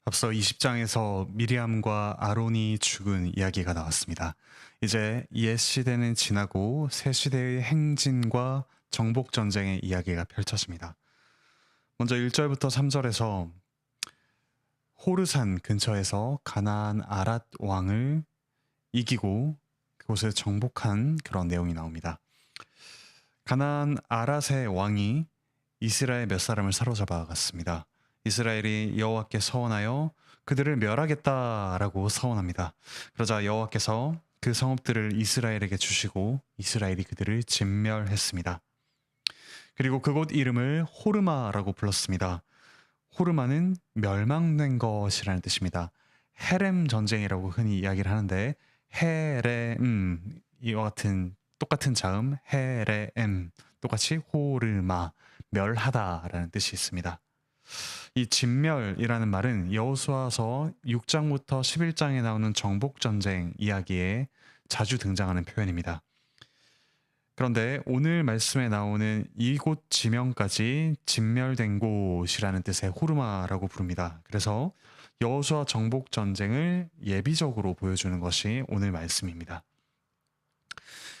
앞서 20장에서 미리암과 아론이 죽은 이야기가 나왔습니다. 이제 옛 시대는 지나고 새 시대의 행진과 정복 전쟁의 이야기가 펼쳐집니다. 먼저 1절부터 3절에서 호르산 근처에서 가나안 아랏 왕을 이기고 그곳을 정복한 그런 내용이 나옵니다. 가나안 아랏의 왕이 이스라엘 몇 사람을 사로잡아 갔습니다. 이스라엘이 여호와께 서원하여 그들을 멸하겠다라고 서원합니다. 그러자 여호와께서 그 성읍들을 이스라엘에게 주시고 이스라엘이 그들을 진멸했습니다. 그리고 그곳 이름을 호르마라고 불렀습니다. 호르마는 멸망된 것이라는 뜻입니다. 헤렘 전쟁이라고 흔히 이야기를 하는데 헤렘 이와 같은 똑같은 자음 헤렘 똑같이 호르마 멸하다라는 뜻이 있습니다. 이 진멸이라는 말은 여호수아서 6장부터 11장에 나오는 정복 전쟁 이야기에 자주 등장하는 표현입니다. 그런데 오늘 말씀에 나오는 이곳 지명까지 진멸된 곳이라는 뜻의 호르마라고 부릅니다. 그래서 여호수아 정복 전쟁을 예비적으로 보여주는 것이 오늘 말씀입니다.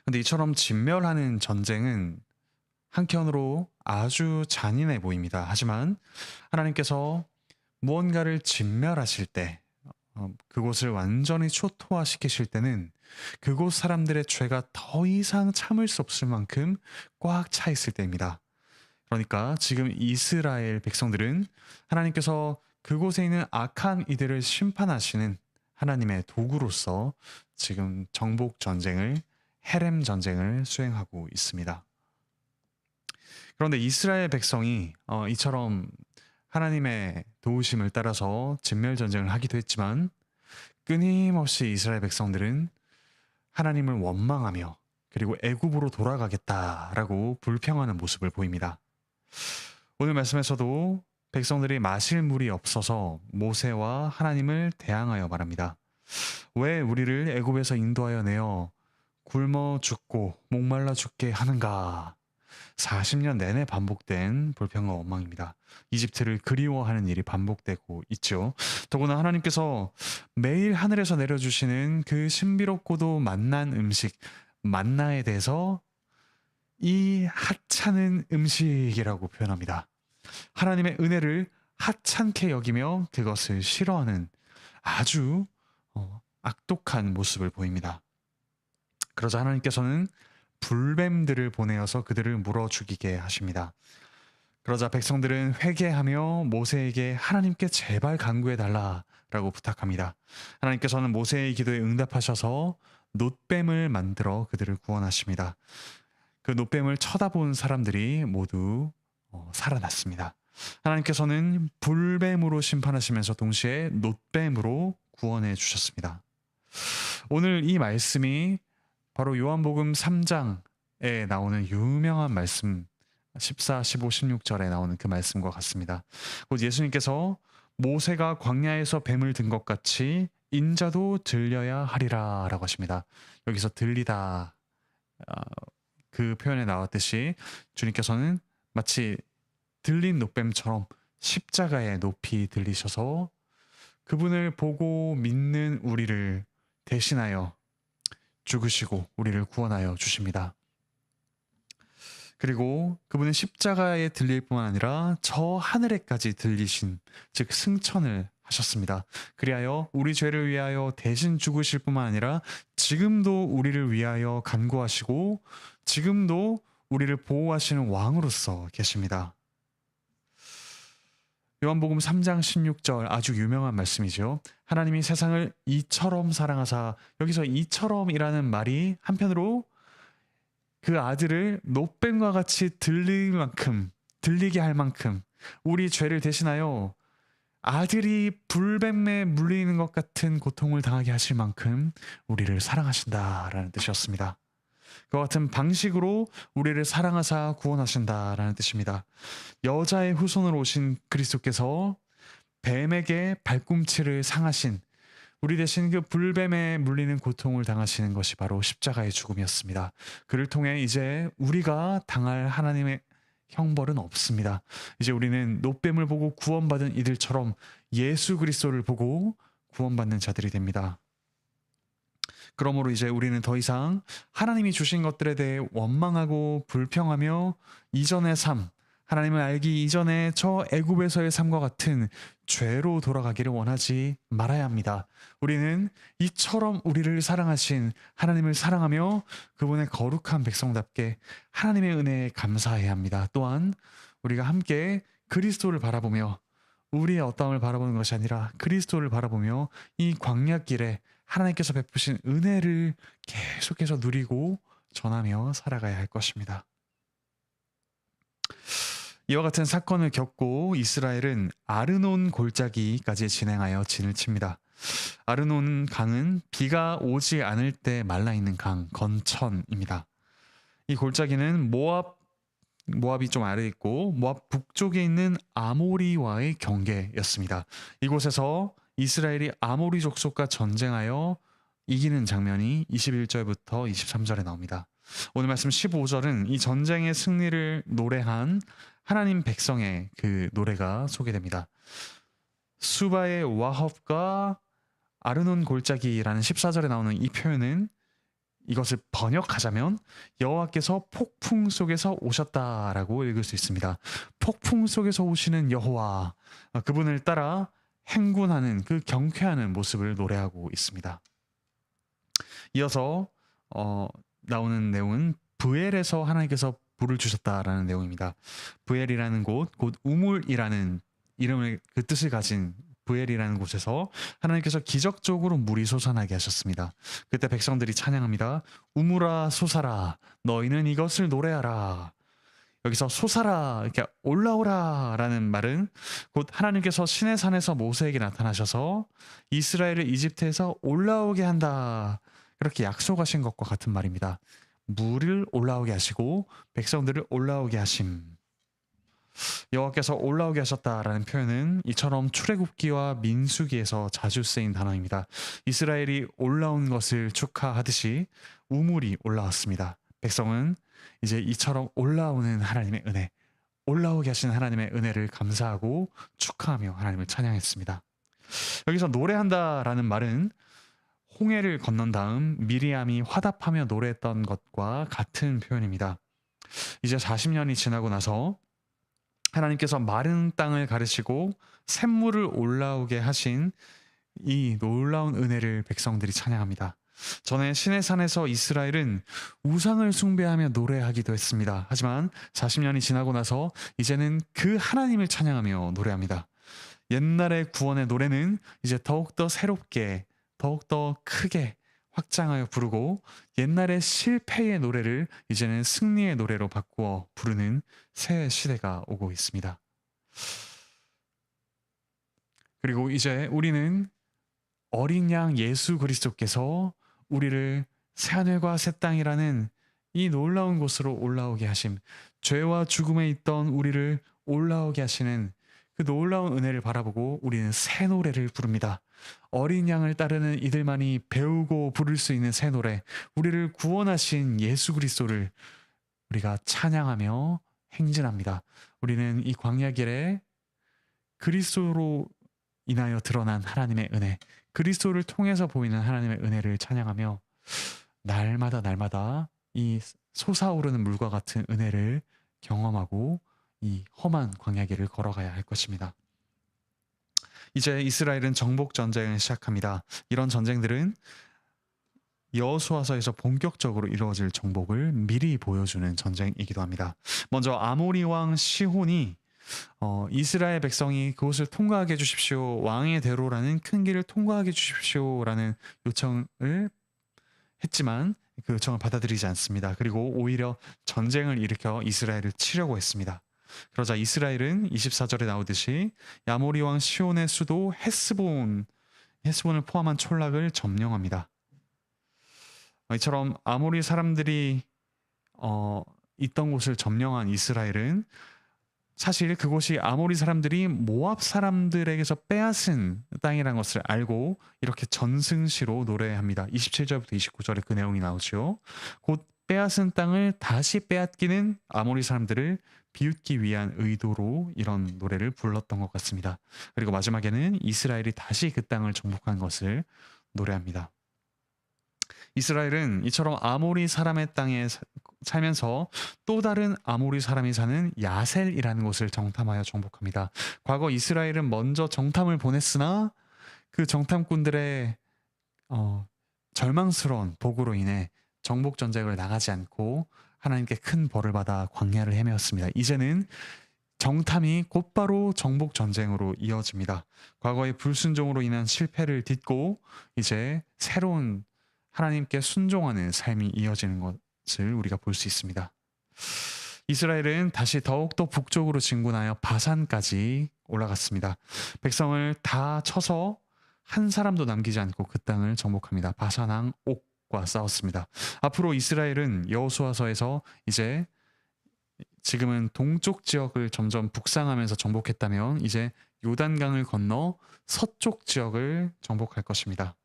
그런데 이처럼 진멸하는 전쟁은 한편으로 아주 잔인해 보입니다. 하지만 하나님께서 무언가를 진멸하실 때, 그곳을 완전히 초토화시키실 때는 그곳 사람들의 죄가 더 이상 참을 수 없을 만큼 꽉 차 있을 때입니다. 그러니까 지금 이스라엘 백성들은 하나님께서 그곳에 있는 악한 이들을 심판하시는 하나님의 도구로서 지금 정복 전쟁을, 헤렘 전쟁을 수행하고 있습니다. 그런데 이스라엘 백성이 이처럼 하나님의 도우심을 따라서 진멸 전쟁을 하기도 했지만 끊임없이 이스라엘 백성들은 하나님을 원망하며 그리고 애굽으로 돌아가겠다라고 불평하는 모습을 보입니다. 오늘 말씀에서도 백성들이 마실 물이 없어서 모세와 하나님을 대항하여 말합니다. 왜 우리를 애굽에서 인도하여 내어 굶어 죽고 목말라 죽게 하는가? 40년 내내 반복된 불평과 원망입니다. 이집트를 그리워하는 일이 반복되고 있죠. 더구나 하나님께서 매일 하늘에서 내려주시는 그 신비롭고도 맛난 음식, 만나에 대해서 이 하찮은 음식이라고 표현합니다. 하나님의 은혜를 하찮게 여기며 그것을 싫어하는 아주 악독한 모습을 보입니다. 그러자 하나님께서는 불뱀들을 보내어서 그들을 물어 죽이게 하십니다. 그러자 백성들은 회개하며 모세에게 하나님께 제발 간구해달라라고 부탁합니다. 하나님께서는 모세의 기도에 응답하셔서 놋뱀을 만들어 그들을 구원하십니다. 그 놋뱀을 쳐다본 사람들이 모두 살아났습니다. 하나님께서는 불뱀으로 심판하시면서 동시에 놋뱀으로 구원해 주셨습니다. 오늘 이 말씀이 바로 요한복음 3장에 나오는 유명한 말씀 14, 15, 16절에 나오는 그 말씀과 같습니다. 곧 예수님께서 모세가 광야에서 뱀을 든 것 같이 인자도 들려야 하리라 라고 하십니다. 여기서 들리다 그 표현에 나왔듯이 주님께서는 마치 들린 놋뱀처럼 십자가에 높이 들리셔서 그분을 보고 믿는 우리를 대신하여 죽으시고 우리를 구원하여 주십니다. 그리고 그분은 십자가에 들릴 뿐만 아니라 저 하늘에까지 들리신, 즉 승천을 하셨습니다. 그리하여 우리 죄를 위하여 대신 죽으실 뿐만 아니라 지금도 우리를 위하여 간구하시고 지금도 우리를 보호하시는 왕으로서 계십니다. 요한복음 3장 16절 아주 유명한 말씀이죠. 하나님이 세상을 이처럼 사랑하사, 여기서 이처럼이라는 말이 한편으로 그 아들을 놋뱀과 같이 들리게 할 만큼 우리 죄를 대신하여 아들이 불뱀에 물리는 것 같은 고통을 당하게 하실 만큼 우리를 사랑하신다라는 뜻이었습니다. 그와 같은 방식으로 우리를 사랑하사 구원하신다라는 뜻입니다. 여자의 후손으로 오신 그리스도께서 뱀에게 발꿈치를 상하신, 우리 대신 그 불뱀에 물리는 고통을 당하시는 것이 바로 십자가의 죽음이었습니다. 그를 통해 이제 우리가 당할 하나님의 형벌은 없습니다. 이제 우리는 놋뱀을 보고 구원받은 이들처럼 예수 그리스도를 보고 구원받는 자들이 됩니다. 그러므로 이제 우리는 더 이상 하나님이 주신 것들에 대해 원망하고 불평하며 이전의 삶, 하나님을 알기 이전에 저 애굽에서의 삶과 같은 죄로 돌아가기를 원하지 말아야 합니다. 우리는 이처럼 우리를 사랑하신 하나님을 사랑하며 그분의 거룩한 백성답게 하나님의 은혜에 감사해야 합니다. 또한 우리가 함께 그리스도를 바라보며 우리의 어떠함을 바라보는 것이 아니라 그리스도를 바라보며 이 광야길에 하나님께서 베푸신 은혜를 계속해서 누리고 전하며 살아가야 할 것입니다. 이와 같은 사건을 겪고 이스라엘은 아르논 골짜기까지 진행하여 진을 칩니다. 아르논 강은 비가 오지 않을 때 말라있는 강, 건천입니다. 이 골짜기는 모압이 좀 아래에 있고 모압 북쪽에 있는 아모리와의 경계였습니다. 이곳에서 이스라엘이 아모리 족속과 전쟁하여 이기는 장면이 21절부터 23절에 나옵니다. 오늘 말씀 15절은 이 전쟁의 승리를 노래한 하나님 백성의 그 노래가 소개됩니다. 수바의 와헙과 아르논 골짜기라는 14절에 나오는 이 표현은 이것을 번역하자면 여호와께서 폭풍 속에서 오셨다라고 읽을 수 있습니다. 폭풍 속에서 오시는 여호와, 그분을 따라 행군하는 그 경쾌하는 모습을 노래하고 있습니다. 이어서 나오는 내용은 브엘에서 하나님께서 불을 주셨다라는 내용입니다. 브엘이라는 곳, 곧 우물이라는 이름을 그 뜻을 가진 브엘이라는 곳에서 하나님께서 기적적으로 물이 솟아나게 하셨습니다. 그때 백성들이 찬양합니다. 우물아 솟아라, 너희는 이것을 노래하라. 여기서 솟아라, 이렇게 올라오라 라는 말은 곧 하나님께서 시내산에서 모세에게 나타나셔서 이스라엘을 이집트에서 올라오게 한다, 그렇게 약속하신 것과 같은 말입니다. 물을 올라오게 하시고 백성들을 올라오게 하심. 여호와께서 올라오게 하셨다라는 표현은 이처럼 출애굽기와 민수기에서 자주 쓰인 단어입니다. 이스라엘이 올라온 것을 축하하듯이 우물이 올라왔습니다. 백성은 이제 이처럼 올라오는 하나님의 은혜, 올라오게 하신 하나님의 은혜를 감사하고 축하하며 하나님을 찬양했습니다. 여기서 노래한다라는 말은 홍해를 건넌 다음 미리암이 화답하며 노래했던 것과 같은 표현입니다. 이제 40년이 지나고 나서 하나님께서 마른 땅을 가르시고 샘물을 올라오게 하신 이 놀라운 은혜를 백성들이 찬양합니다. 전에 시내산에서 이스라엘은 우상을 숭배하며 노래하기도 했습니다. 하지만 40년이 지나고 나서 이제는 그 하나님을 찬양하며 노래합니다. 옛날의 구원의 노래는 이제 더욱더 새롭게, 더욱더 크게 확장하여 부르고 옛날의 실패의 노래를 이제는 승리의 노래로 바꾸어 부르는 새 시대가 오고 있습니다. 그리고 이제 우리는 어린 양 예수 그리스도께서 우리를 새하늘과 새 땅이라는 이 놀라운 곳으로 올라오게 하심, 죄와 죽음에 있던 우리를 올라오게 하시는 그 놀라운 은혜를 바라보고 우리는 새 노래를 부릅니다. 어린 양을 따르는 이들만이 배우고 부를 수 있는 새 노래, 우리를 구원하신 예수 그리스도를 우리가 찬양하며 행진합니다. 우리는 이 광야길에 그리스도로 인하여 드러난 하나님의 은혜, 그리스도를 통해서 보이는 하나님의 은혜를 찬양하며 날마다 이 솟아오르는 물과 같은 은혜를 경험하고 이 험한 광야길을 걸어가야 할 것입니다. 이제 이스라엘은 정복 전쟁을 시작합니다. 이런 전쟁들은 여호수아서에서 본격적으로 이루어질 정복을 미리 보여주는 전쟁이기도 합니다. 먼저 아모리 왕 시혼이 이스라엘 백성이 그곳을 통과하게 해주십시오, 왕의 대로라는 큰 길을 통과하게 해주십시오라는 요청을 했지만 그 요청을 받아들이지 않습니다. 그리고 오히려 전쟁을 일으켜 이스라엘을 치려고 했습니다. 그러자 이스라엘은 24절에 나오듯이 야모리 왕 시온의 수도 헤스본을 포함한 촌락을 점령합니다. 이처럼 아모리 사람들이 있던 곳을 점령한 이스라엘은 사실 그곳이 아모리 사람들이 모압 사람들에게서 빼앗은 땅이라는 것을 알고 이렇게 전승시로 노래합니다. 27절부터 29절에 그 내용이 나오죠. 곧 빼앗은 땅을 다시 빼앗기는 아모리 사람들을 비웃기 위한 의도로 이런 노래를 불렀던 것 같습니다. 그리고 마지막에는 이스라엘이 다시 그 땅을 정복한 것을 노래합니다. 이스라엘은 이처럼 아모리 사람의 땅에 살면서 또 다른 아모리 사람이 사는 야셀이라는 곳을 정탐하여 정복합니다. 과거 이스라엘은 먼저 정탐을 보냈으나 그 정탐꾼들의 절망스러운 보고로 인해 정복 전쟁을 나가지 않고 하나님께 큰 벌을 받아 광야를 헤매었습니다. 이제는 정탐이 곧바로 정복 전쟁으로 이어집니다. 과거의 불순종으로 인한 실패를 딛고 이제 새로운 하나님께 순종하는 삶이 이어지는 것을 우리가 볼 수 있습니다. 이스라엘은 다시 더욱더 북쪽으로 진군하여 바산까지 올라갔습니다. 백성을 다 쳐서 한 사람도 남기지 않고 그 땅을 정복합니다. 바산 왕 옥과 싸웠습니다. 앞으로 이스라엘은 여호수아서에서 이제 지금은 동쪽 지역을 점점 북상하면서 정복했다면 이제 요단강을 건너 서쪽 지역을 정복할 것입니다.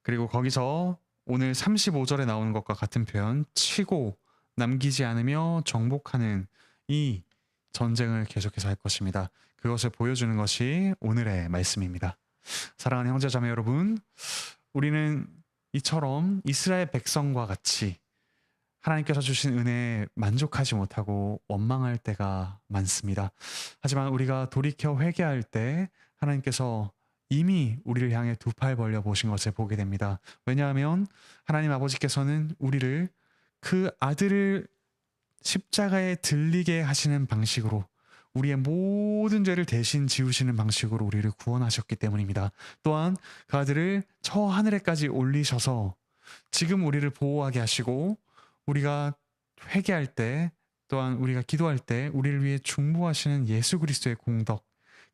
그리고 거기서 오늘 35절에 나오는 것과 같은 표현, 치고 남기지 않으며 정복하는 이 전쟁을 계속해서 할 것입니다. 그것을 보여주는 것이 오늘의 말씀입니다. 사랑하는 형제자매 여러분, 우리는 이처럼 이스라엘 백성과 같이 하나님께서 주신 은혜에 만족하지 못하고 원망할 때가 많습니다. 하지만 우리가 돌이켜 회개할 때 하나님께서 이미 우리를 향해 두 팔 벌려 보신 것을 보게 됩니다. 왜냐하면 하나님 아버지께서는 우리를 그 아들을 십자가에 들리게 하시는 방식으로 우리의 모든 죄를 대신 지우시는 방식으로 우리를 구원하셨기 때문입니다. 또한 그 아들을 저 하늘에까지 올리셔서 지금 우리를 보호하게 하시고 우리가 회개할 때 또한 우리가 기도할 때 우리를 위해 중보하시는 예수 그리스도의 공덕,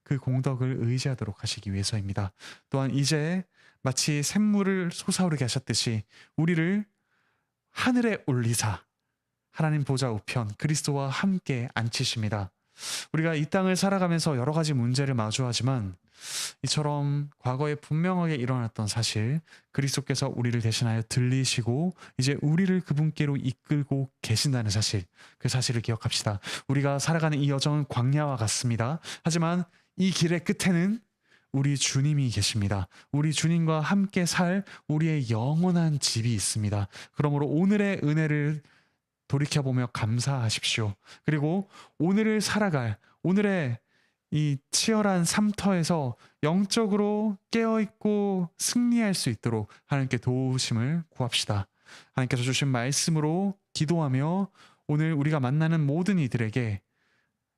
그 공덕을 의지하도록 하시기 위해서입니다. 또한 이제 마치 샘물을 솟아오르게 하셨듯이 우리를 하늘에 올리사 하나님 보좌 우편 그리스도와 함께 앉히십니다. 우리가 이 땅을 살아가면서 여러 가지 문제를 마주하지만 이처럼 과거에 분명하게 일어났던 사실, 그리스도께서 우리를 대신하여 들리시고 이제 우리를 그분께로 이끌고 계신다는 사실, 그 사실을 기억합시다. 우리가 살아가는 이 여정은 광야와 같습니다. 하지만 이 길의 끝에는 우리 주님이 계십니다. 우리 주님과 함께 살 우리의 영원한 집이 있습니다. 그러므로 오늘의 은혜를 돌이켜보며 감사하십시오. 그리고 오늘을 살아갈, 오늘의 이 치열한 삶터에서 영적으로 깨어있고 승리할 수 있도록 하나님께 도우심을 구합시다. 하나님께서 주신 말씀으로 기도하며 오늘 우리가 만나는 모든 이들에게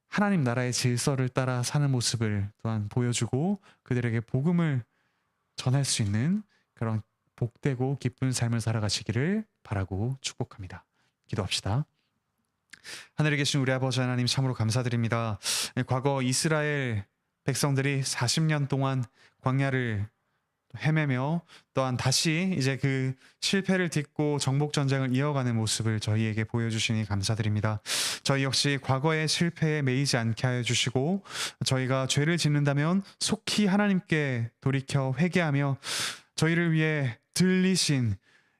하나님 나라의 질서를 따라 사는 모습을 또한 보여주고 그들에게 복음을 전할 수 있는 그런 복되고 기쁜 삶을 살아가시기를 바라고 축복합니다. 기도합시다. 하늘에 계신 우리 아버지 하나님 참으로 감사드립니다. 과거 이스라엘 백성들이 40년 동안 광야를 헤매며 또한 다시 이제 그 실패를 딛고 정복 전쟁을 이어가는 모습을 저희에게 보여주시니 감사드립니다. 저희 역시 과거의 실패에 매이지 않게 하여 주시고 저희가 죄를 짓는다면 속히 하나님께 돌이켜 회개하며 저희를 위해 들리신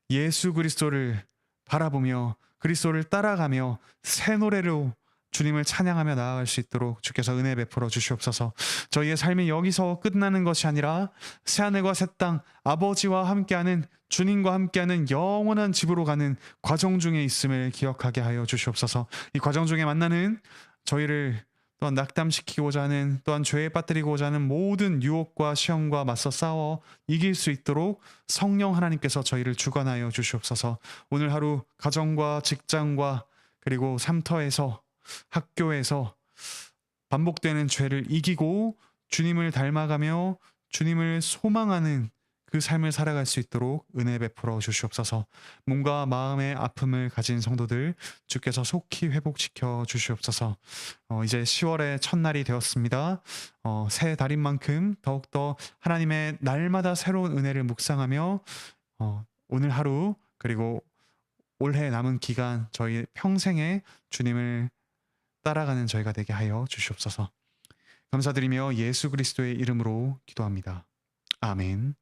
예수 그리스도를 바라보며 그리스도를 따라가며 새 노래로 주님을 찬양하며 나아갈 수 있도록 주께서 은혜 베풀어 주시옵소서. 저희의 삶이 여기서 끝나는 것이 아니라 새하늘과 새 땅 아버지와 함께하는 주님과 함께하는 영원한 집으로 가는 과정 중에 있음을 기억하게 하여 주시옵소서. 이 과정 중에 만나는 저희를 또한 낙담시키고자 하는 또한 죄에 빠뜨리고자 하는 모든 유혹과 시험과 맞서 싸워 이길 수 있도록 성령 하나님께서 저희를 주관하여 주시옵소서. 오늘 하루 가정과 직장과 그리고 삶터에서 학교에서 반복되는 죄를 이기고 주님을 닮아가며 주님을 소망하는 그 삶을 살아갈 수 있도록 은혜 베풀어 주시옵소서. 몸과 마음의 아픔을 가진 성도들 주께서 속히 회복시켜 주시옵소서. 이제 10월의 첫날이 되었습니다. 새 달인 만큼 더욱더 하나님의 날마다 새로운 은혜를 묵상하며 오늘 하루 그리고 올해 남은 기간 저희 평생에 주님을 따라가는 저희가 되게 하여 주시옵소서. 감사드리며 예수 그리스도의 이름으로 기도합니다. 아멘.